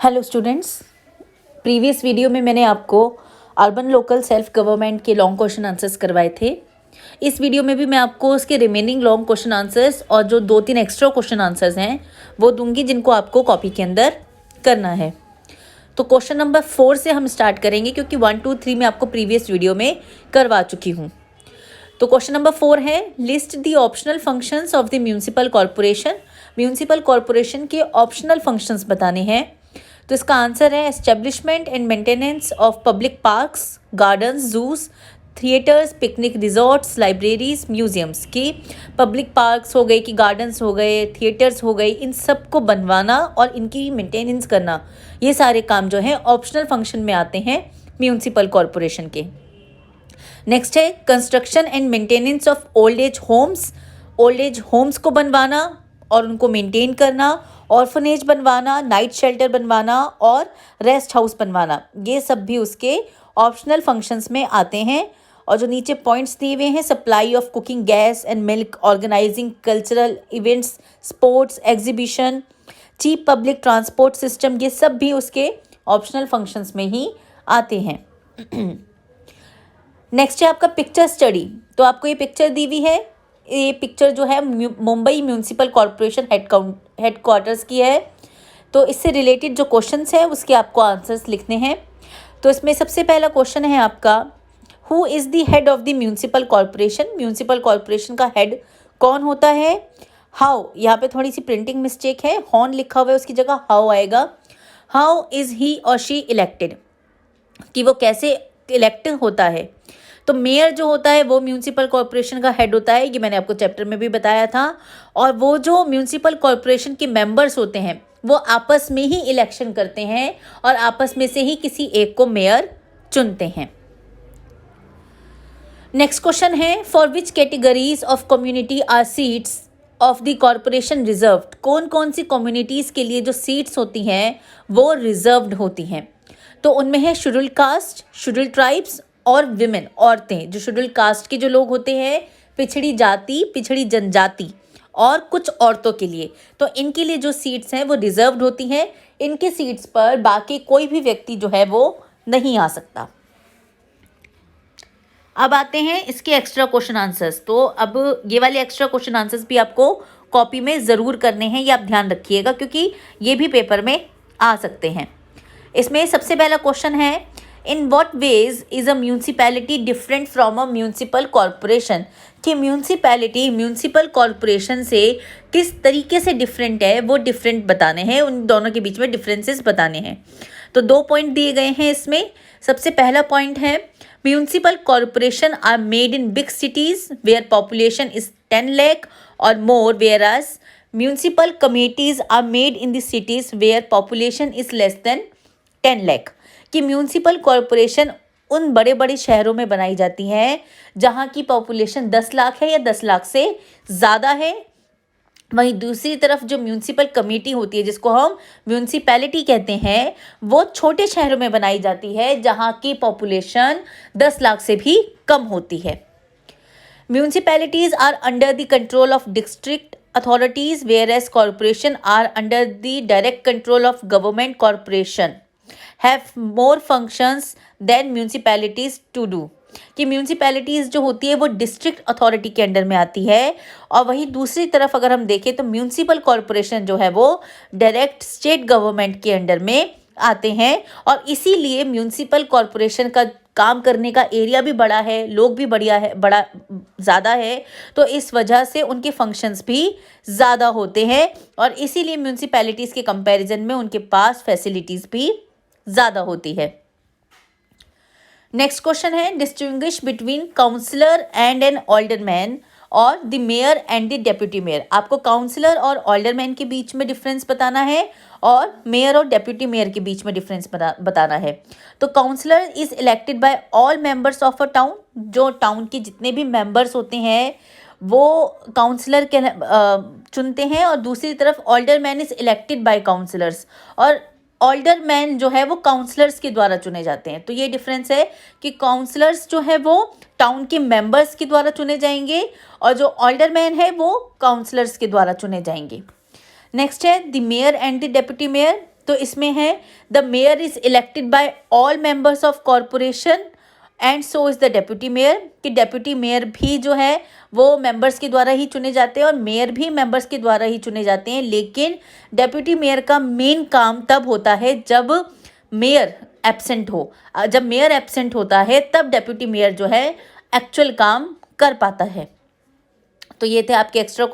Hello students, previous video में मैंने आपको अर्बन लोकल सेल्फ गवर्नमेंट के लॉन्ग क्वेश्चन आंसर्स करवाए थे। इस वीडियो में भी मैं आपको उसके रिमेनिंग लॉन्ग क्वेश्चन आंसर्स और जो 2-3 एक्स्ट्रा क्वेश्चन आंसर्स हैं वो दूंगी, जिनको आपको कॉपी के अंदर करना है। तो क्वेश्चन नंबर 4 से हम स्टार्ट करेंगे, क्योंकि 1, 2, 3 मैं आपको प्रीवियस वीडियो में करवा चुकी हूँ। तो क्वेश्चन नंबर 4 है, list the optional functions of the municipal corporation. Municipal corporation के ऑप्शनल फंक्शंस बताने हैं। तो इसका आंसर है establishment and maintenance of public parks, gardens, juice, theatres, picnic resorts, libraries, museums. की पब्लिक पार्क्स हो गए, कि गार्डन्स हो गए, थिएटर्स हो गए, इन सब को बनवाना और इनकी मेंटेनेंस करना, ये सारे काम जो हैं ऑप्शनल फंक्शन में आते हैं म्यूनिसिपल कॉरपोरेशन के। नेक्स्ट है construction and maintenance of old age homes. Old age homes को बनवाना और उनको मेंटेन करना, ऑर्फनेज बनवाना, नाइट शेल्टर बनवाना और रेस्ट हाउस बनवाना, ये सब भी उसके ऑप्शनल फंक्शंस में आते हैं। और जो नीचे पॉइंट्स दिए हुए हैं, supply of cooking gas and milk, organising cultural events, sports exhibition, cheap public transport system, ये सब भी उसके ऑप्शनल फंक्शंस में ही आते हैं। नेक्स्ट है आपका पिक्चर स्टडी। तो आपको ये पिक्चर दी हुई है, ये पिक्चर जो है मुंबई म्यूनिसिपल कॉरपोरेशन हेडक्वार्टर्स की है। तो इससे रिलेटेड जो क्वेश्चंस है उसके आपको आंसर्स लिखने हैं। तो इसमें सबसे पहला क्वेश्चन है आपका, who is the head of the municipal corporation. Municipal corporation का हेड कौन होता है। हाउ, यहाँ पे थोड़ी सी प्रिंटिंग मिस्टेक है, हॉर्न लिखा हुआ है, उसकी जगह हाउ आएगा। हाउ इज़ ही और शी इलेक्टेड, कि वो कैसे इलेक्ट होता है। तो मेयर जो होता है वो म्यूनिसिपल कॉरपोरेशन का हेड होता है, ये मैंने आपको चैप्टर में भी बताया था। और वो जो म्यूनिसिपल कॉरपोरेशन के मेंबर्स होते हैं वो आपस में ही इलेक्शन करते हैं और आपस में से ही किसी एक को मेयर चुनते हैं। नेक्स्ट क्वेश्चन है, for which categories of community are seats of the corporation reserved. कौन कौन सी कम्युनिटीज़ के लिए जो सीट्स होती हैं वो रिजर्व्ड होती हैं। तो उनमें है शेड्यूल्ड कास्ट, शेड्यूल्ड ट्राइब्स और विमेन, औरतें। जो शेड्यूल्ड कास्ट के जो लोग होते हैं, पिछड़ी जाति, पिछड़ी जनजाति और कुछ औरतों के लिए, तो इनके लिए जो सीट्स हैं वो रिजर्व्ड होती हैं। इनके सीट्स पर बाकी कोई भी व्यक्ति जो है वो नहीं आ सकता। अब आते हैं इसके एक्स्ट्रा क्वेश्चन आंसर्स। तो अब ये वाले एक्स्ट्रा क्वेश्चन आंसर्स भी आपको कॉपी में ज़रूर करने हैं, ये आप ध्यान रखिएगा, क्योंकि ये भी पेपर में आ सकते हैं। इसमें सबसे पहला क्वेश्चन है, in what veg is a municipality different from a municipal corporation. कि म्यूनसिपैलिटी म्यूनसिपल कॉरपोरेशन से किस तरीके से डिफरेंट है, वो डिफरेंट बताने हैं, उन दोनों के बीच में डिफरेंसेस बताने हैं। तो 2 पॉइंट दिए गए हैं इसमें। सबसे पहला पॉइंट है, municipal corporation are made in big cities where population is 10 lakh और more, whereas municipal committees are made in the cities where population is less than 10 lakh. कि म्यूनसिपल कॉरपोरेशन उन बड़े बड़े शहरों में बनाई जाती हैं जहाँ की पॉपुलेशन 10 लाख है या 10 लाख से ज़्यादा है। वहीं दूसरी तरफ जो म्यूनसिपल कमेटी होती है, जिसको हम म्यूनसिपैलिटी कहते हैं, वो छोटे शहरों में बनाई जाती है जहाँ की पॉपुलेशन 10 लाख से भी कम होती है। Municipalities are under the control of district authorities, whereas corporation are under the direct control of government. Corporation have more functions than municipalities to do. कि म्यूनसिपैलिटीज़ जो होती है वो डिस्ट्रिक्ट अथॉरिटी के अंडर में आती है, और वहीं दूसरी तरफ अगर हम देखें तो म्यूनसिपल कॉरपोरेशन जो है वो डायरेक्ट स्टेट गवर्नमेंट के अंडर में आते हैं। और इसीलिए म्यूनसिपल कॉरपोरेशन का काम करने का एरिया भी बड़ा है, लोग भी बड़ा ज़्यादा है, तो इस वजह से उनके फंक्शंस भी ज़्यादा होते हैं, और इसीलिए म्यूनसिपैलिटीज़ के कंपैरिजन में उनके पास फैसिलिटीज़ भी ज़्यादा होती है। नेक्स्ट क्वेश्चन है, distinguish between councillor and an alderman और the mayor and the deputy mayor. आपको काउंसलर और ऑल्डरमैन के बीच में डिफरेंस बताना है और मेयर और डेप्यूटी मेयर के बीच में डिफरेंस बताना है। तो councillor is elected by all members of a town. जो टाउन के जितने भी मेंबर्स होते हैं वो काउंसलर के चुनते हैं, और दूसरी तरफ ऑल्डरमैन इज इलेक्टेड बाय काउंसलर्स, और ऑल्डरमैन जो है वो काउंसलर्स के द्वारा चुने जाते हैं। तो ये डिफरेंस है कि काउंसलर्स जो है वो टाउन के मेंबर्स के द्वारा चुने जाएंगे, और जो ऑल्डरमैन है वो काउंसलर्स के द्वारा चुने जाएंगे। नेक्स्ट है the mayor and the deputy mayor. तो इसमें है the mayor is elected by all members of corporation and so is the deputy mayor, कि डेप्यूटी मेयर भी जो है वो मेंबर्स के द्वारा ही चुने जाते हैं और मेयर भी मेंबर्स के द्वारा ही चुने जाते हैं। लेकिन डेप्यूटी मेयर का मेन काम तब होता है जब मेयर एब्सेंट हो। जब मेयर एब्सेंट होता है तब डेप्यूटी मेयर जो है एक्चुअल काम कर पाता है। तो ये थे आपके एक्स्ट्रा